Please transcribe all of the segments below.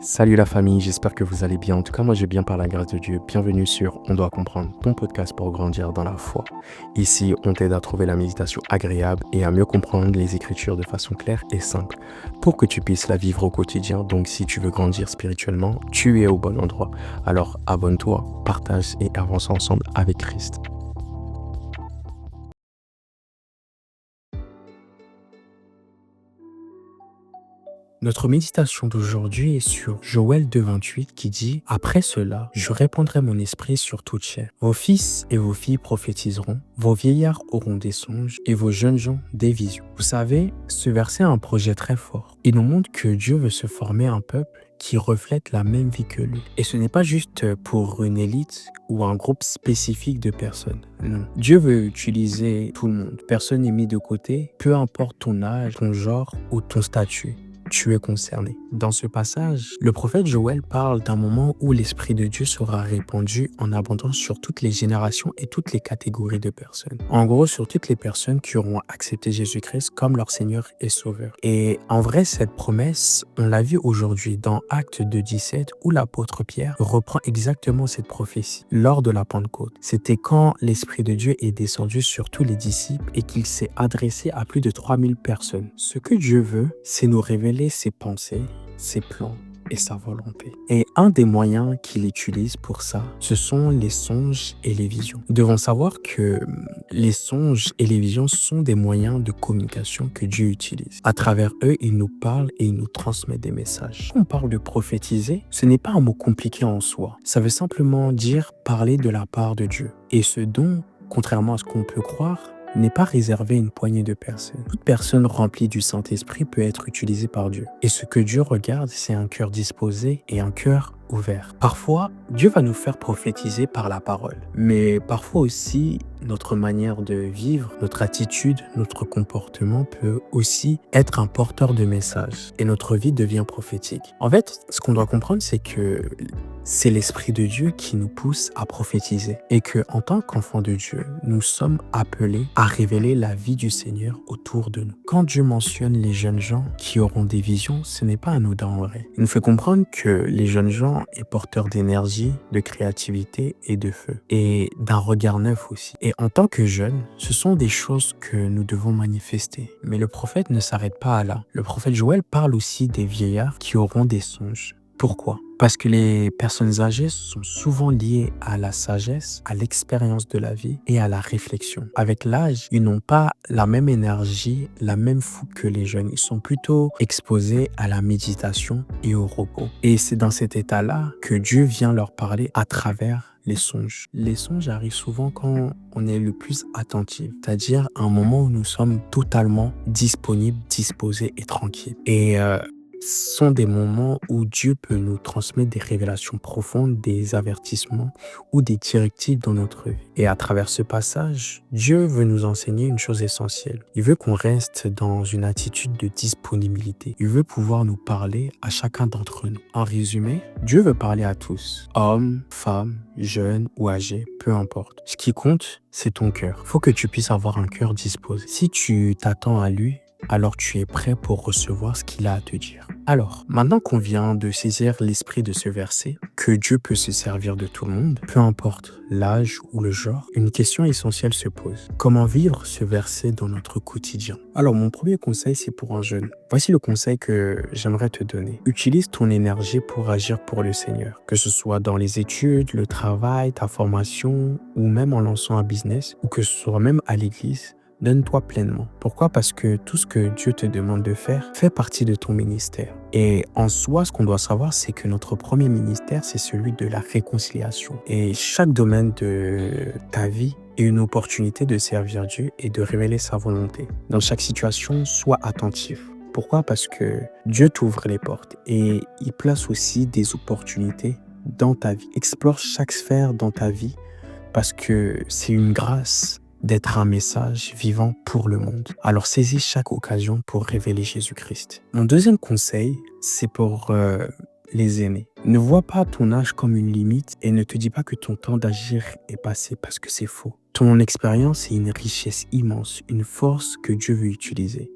Salut la famille, j'espère que vous allez bien. En tout cas, moi je vais bien par la grâce de Dieu. Bienvenue sur On doit comprendre, ton podcast pour grandir dans la foi. Ici, on t'aide à trouver la méditation agréable et à mieux comprendre les Écritures de façon claire et simple pour que tu puisses la vivre au quotidien. Donc si tu veux grandir spirituellement, tu es au bon endroit. Alors abonne-toi, partage et avance ensemble avec Christ. Notre méditation d'aujourd'hui est sur Joël 2,28 qui dit « Après cela, je répandrai mon esprit sur toute chair. Vos fils et vos filles prophétiseront, vos vieillards auront des songes et vos jeunes gens des visions. » Vous savez, ce verset a un projet très fort. Il nous montre que Dieu veut se former un peuple qui reflète la même vie que lui. Et ce n'est pas juste pour une élite ou un groupe spécifique de personnes. Non. Dieu veut utiliser tout le monde. Personne n'est mis de côté, peu importe ton âge, ton genre ou ton statut. Tu es concerné. Dans ce passage, le prophète Joël parle d'un moment où l'Esprit de Dieu sera répandu en abondance sur toutes les générations et toutes les catégories de personnes. En gros, sur toutes les personnes qui auront accepté Jésus-Christ comme leur Seigneur et Sauveur. Et en vrai, cette promesse, on l'a vu aujourd'hui dans Actes 2,17 où l'apôtre Pierre reprend exactement cette prophétie lors de la Pentecôte. C'était quand l'Esprit de Dieu est descendu sur tous les disciples et qu'il s'est adressé à plus de 3000 personnes. Ce que Dieu veut, c'est nous révéler ses pensées, ses plans et sa volonté. Et un des moyens qu'il utilise pour ça, ce sont les songes et les visions. Nous devons savoir que les songes et les visions sont des moyens de communication que Dieu utilise. À travers eux, il nous parle et il nous transmet des messages. Quand on parle de prophétiser, ce n'est pas un mot compliqué en soi. Ça veut simplement dire parler de la part de Dieu. Et ce don, contrairement à ce qu'on peut croire, n'est pas réservé à une poignée de personnes. Toute personne remplie du Saint-Esprit peut être utilisée par Dieu. Et ce que Dieu regarde, c'est un cœur disposé et un cœur ouvert. Parfois, Dieu va nous faire prophétiser par la parole. Mais parfois aussi, notre manière de vivre, notre attitude, notre comportement peut aussi être un porteur de messages. Et notre vie devient prophétique. En fait, ce qu'on doit comprendre, c'est que c'est l'Esprit de Dieu qui nous pousse à prophétiser. Et que, en tant qu'enfants de Dieu, nous sommes appelés à révéler la vie du Seigneur autour de nous. Quand Dieu mentionne les jeunes gens qui auront des visions, ce n'est pas anodin en vrai. Il nous fait comprendre que les jeunes gens est porteur d'énergie, de créativité et de feu. Et d'un regard neuf aussi. Et en tant que jeunes, ce sont des choses que nous devons manifester. Mais le prophète ne s'arrête pas à là. Le prophète Joël parle aussi des vieillards qui auront des songes. Pourquoi? Parce que les personnes âgées sont souvent liées à la sagesse, à l'expérience de la vie et à la réflexion. Avec l'âge, ils n'ont pas la même énergie, la même fougue que les jeunes. Ils sont plutôt exposés à la méditation et au repos. Et c'est dans cet état-là que Dieu vient leur parler à travers les songes. Les songes arrivent souvent quand on est le plus attentif, c'est-à-dire un moment où nous sommes totalement disponibles, disposés et tranquilles. Et sont des moments où Dieu peut nous transmettre des révélations profondes, des avertissements ou des directives dans notre vie. Et à travers ce passage, Dieu veut nous enseigner une chose essentielle. Il veut qu'on reste dans une attitude de disponibilité. Il veut pouvoir nous parler à chacun d'entre nous. En résumé, Dieu veut parler à tous. Hommes, femmes, jeunes ou âgés, peu importe. Ce qui compte, c'est ton cœur. Il faut que tu puisses avoir un cœur disposé. Si tu t'attends à lui, alors tu es prêt pour recevoir ce qu'il a à te dire. Alors, maintenant qu'on vient de saisir l'esprit de ce verset, que Dieu peut se servir de tout le monde, peu importe l'âge ou le genre, une question essentielle se pose. Comment vivre ce verset dans notre quotidien? Alors, mon premier conseil, c'est pour un jeune. Voici le conseil que j'aimerais te donner. Utilise ton énergie pour agir pour le Seigneur, que ce soit dans les études, le travail, ta formation, ou même en lançant un business, ou que ce soit même à l'église. Donne-toi pleinement. Pourquoi? Parce que tout ce que Dieu te demande de faire fait partie de ton ministère. Et en soi, ce qu'on doit savoir, c'est que notre premier ministère, c'est celui de la réconciliation. Et chaque domaine de ta vie est une opportunité de servir Dieu et de révéler sa volonté. Dans chaque situation, sois attentif. Pourquoi? Parce que Dieu t'ouvre les portes et il place aussi des opportunités dans ta vie. Explore chaque sphère dans ta vie parce que c'est une grâce d'être un message vivant pour le monde. Alors saisis chaque occasion pour révéler Jésus-Christ. Mon deuxième conseil, c'est pour les aînés. Ne vois pas ton âge comme une limite et ne te dis pas que ton temps d'agir est passé parce que c'est faux. Ton expérience est une richesse immense, une force que Dieu veut utiliser.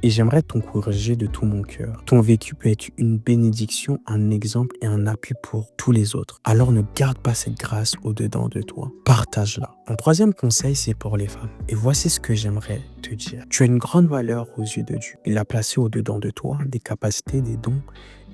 et j'aimerais t'encourager de tout mon cœur. Ton vécu peut être une bénédiction, un exemple et un appui pour tous les autres. Alors ne garde pas cette grâce au-dedans de toi. Partage-la. Mon troisième conseil, c'est pour les femmes. Et voici ce que j'aimerais te dire. Tu as une grande valeur aux yeux de Dieu. Il a placé au-dedans de toi des capacités, des dons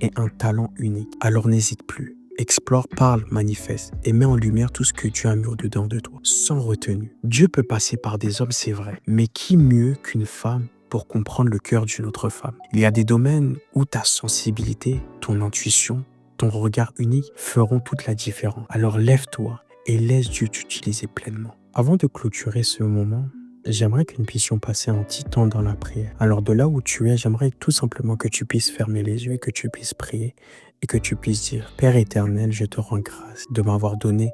et un talent unique. Alors n'hésite plus. Explore, parle, manifeste et mets en lumière tout ce que tu as mis au-dedans de toi, sans retenue. Dieu peut passer par des hommes, c'est vrai, mais qui mieux qu'une femme pour comprendre le cœur d'une autre femme? Il y a des domaines où ta sensibilité, ton intuition, ton regard unique feront toute la différence. Alors lève-toi et laisse Dieu t'utiliser pleinement. Avant de clôturer ce moment, j'aimerais que nous puissions passer un petit temps dans la prière. Alors de là où tu es, j'aimerais tout simplement que tu puisses fermer les yeux et que tu puisses prier et que tu puisses dire: Père éternel, je te rends grâce de m'avoir donné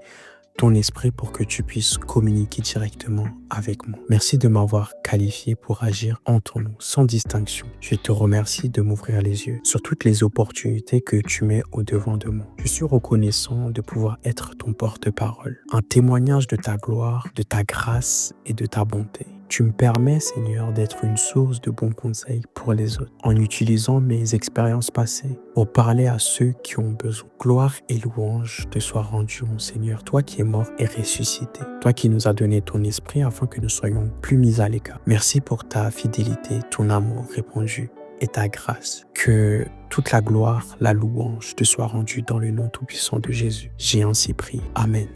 ton esprit pour que tu puisses communiquer directement avec moi. Merci de m'avoir qualifié pour agir entre nous, sans distinction. Je te remercie de m'ouvrir les yeux sur toutes les opportunités que tu mets au-devant de moi. Je suis reconnaissant de pouvoir être ton porte-parole, un témoignage de ta gloire, de ta grâce et de ta bonté. Tu me permets, Seigneur, d'être une source de bons conseils pour les autres, en utilisant mes expériences passées pour parler à ceux qui ont besoin. Gloire et louange te soient rendues, mon Seigneur, toi qui es mort et ressuscité, toi qui nous as donné ton esprit afin que nous soyons plus mis à l'écart. Merci pour ta fidélité, ton amour répandu et ta grâce. Que toute la gloire, la louange te soit rendue dans le nom tout-puissant de Jésus. J'ai ainsi prié. Amen.